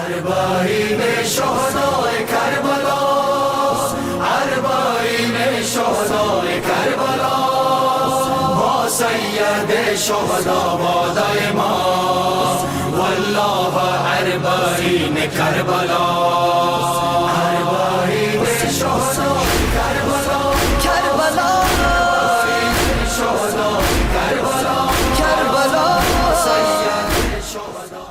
أربعين شهداء كربلاء أربعين شهداء كربلاء وسيد الشهداء بعد إمام والله أربعين كربلاء أربعين شهداء كربلاء كربلاء أربعين شهداء كربلاء كربلاء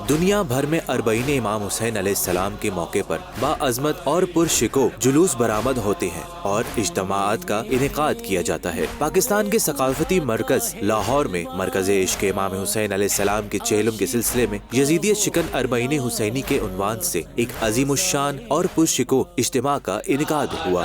دنیا بھر میں اربعین امام حسین علیہ السلام کے موقع پر باعظمت اور پرشکو جلوس برآمد ہوتے ہیں اور اجتماعات کا انعقاد کیا جاتا ہے۔ پاکستان کے ثقافتی مرکز لاہور میں مرکز عشق امام حسین علیہ السلام کے چہلم کے سلسلے میں یزیدیت شکن اربعین حسینی کے عنوان سے ایک عظیم الشان اور پرشکو اجتماع کا انعقاد ہوا۔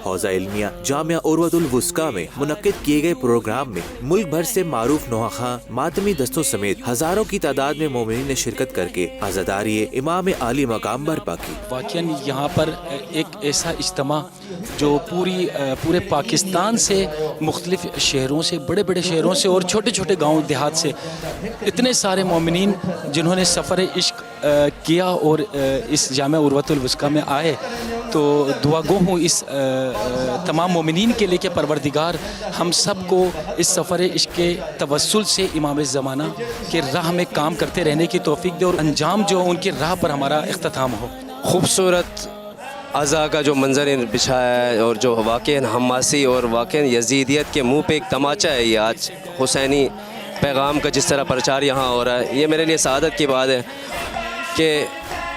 حوزہ علمیہ جامعہ عروۃ الوثقی میں منعقد کیے گئے پروگرام میں ملک بھر سے معروف نواخواں ماتمی دستوں سمیت ہزاروں کی تعداد میں مومنین نے شرکت کر کے عزاداری امام عالی مقام برپا کی۔ واقعاً یہاں پر ایک ایسا اجتماع جو پورے پاکستان سے مختلف شہروں سے بڑے بڑے شہروں سے اور چھوٹے چھوٹے گاؤں دیہات سے اتنے سارے مومنین جنہوں نے سفر عشق کیا اور اس جامعہ عروۃ الوثقی میں آئے، تو دعا گو ہوں اس تمام مومنین کے لیے کہ پروردگار ہم سب کو اس سفر عشق کے توسل سے امام زمانہ کے راہ میں کام کرتے رہنے کی توفیق دے اور انجام جو ان کی راہ پر ہمارا اختتام ہو۔ خوبصورت عزا کا جو منظر بچھایا ہے اور جو واقعی حماسی اور واقعی یزیدیت کے منہ پہ ایک تماچا ہے، یہ آج حسینی پیغام کا جس طرح پرچار یہاں ہو رہا ہے، یہ میرے لیے سعادت کی بات ہے کہ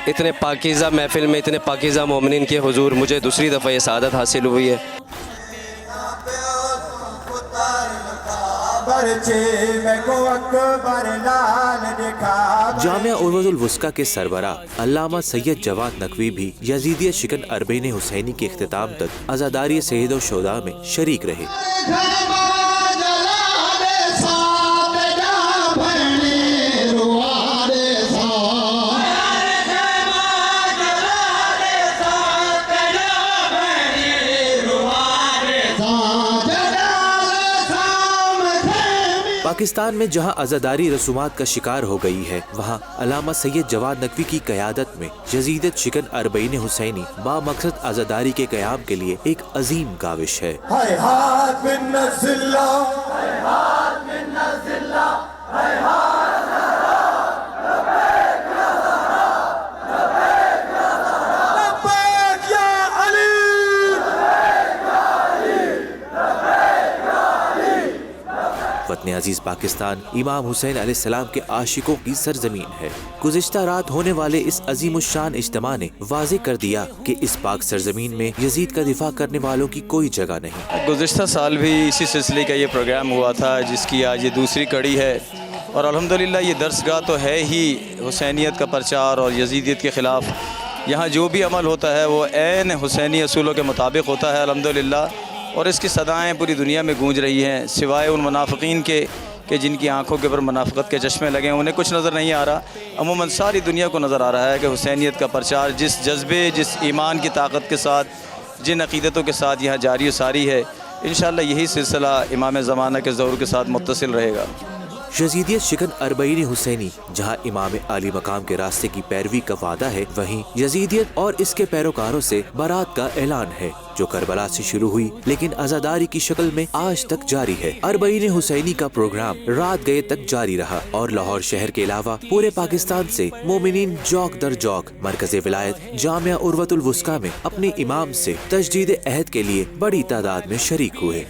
اتنے پاکیزہ محفل میں اتنے پاکیزہ مومنین کے حضور مجھے دوسری دفعہ یہ سعادت حاصل ہوئی ہے۔ جامعہ عروۃ الوثقی کے سربراہ علامہ سید جواد نقوی بھی یزیدیت شکن اربعین حسینی کے اختتام تک عزاداری سید الشہداء میں شریک رہے۔ پاکستان میں جہاں عزاداری رسومات کا شکار ہو گئی ہے، وہاں علامہ سید جواد نقوی کی قیادت میں یزیدیت شکن اربعین حسینی با مقصد عزاداری کے قیام کے لیے ایک عظیم کاوش ہے۔ وطن عزیز پاکستان امام حسین علیہ السلام کے عاشقوں کی سرزمین ہے۔ گزشتہ رات ہونے والے اس عظیم الشان اجتماع نے واضح کر دیا کہ اس پاک سرزمین میں یزید کا دفاع کرنے والوں کی کوئی جگہ نہیں۔ گزشتہ سال بھی اسی سلسلے کا یہ پروگرام ہوا تھا، جس کی آج یہ دوسری کڑی ہے، اور الحمدللہ یہ درسگاہ تو ہے ہی حسینیت کا پرچار اور یزیدیت کے خلاف۔ یہاں جو بھی عمل ہوتا ہے وہ عین حسینی اصولوں کے مطابق ہوتا ہے الحمدللہ، اور اس کی صدائیں پوری دنیا میں گونج رہی ہیں، سوائے ان منافقین کے کہ جن کی آنکھوں کے اوپر منافقت کے چشمے لگے ہیں، انہیں کچھ نظر نہیں آ رہا۔ عموماً ساری دنیا کو نظر آ رہا ہے کہ حسینیت کا پرچار جس جذبے، جس ایمان کی طاقت کے ساتھ، جن عقیدتوں کے ساتھ یہاں جاری و ساری ہے، انشاءاللہ یہی سلسلہ امام زمانہ کے ظہور کے ساتھ متصل رہے گا۔ یزیدیت شکن اربعین حسینی جہاں امام عالی مقام کے راستے کی پیروی کا وعدہ ہے، وہیں یزیدیت اور اس کے پیروکاروں سے برات کا اعلان ہے، جو کربلا سے شروع ہوئی لیکن عزاداری کی شکل میں آج تک جاری ہے۔ اربعین حسینی کا پروگرام رات گئے تک جاری رہا اور لاہور شہر کے علاوہ پورے پاکستان سے مومنین جوک در جوک مرکز ولایت جامعہ عروۃ الوثقی میں اپنے امام سے تجدید عہد کے لیے بڑی تعداد میں شریک ہوئے۔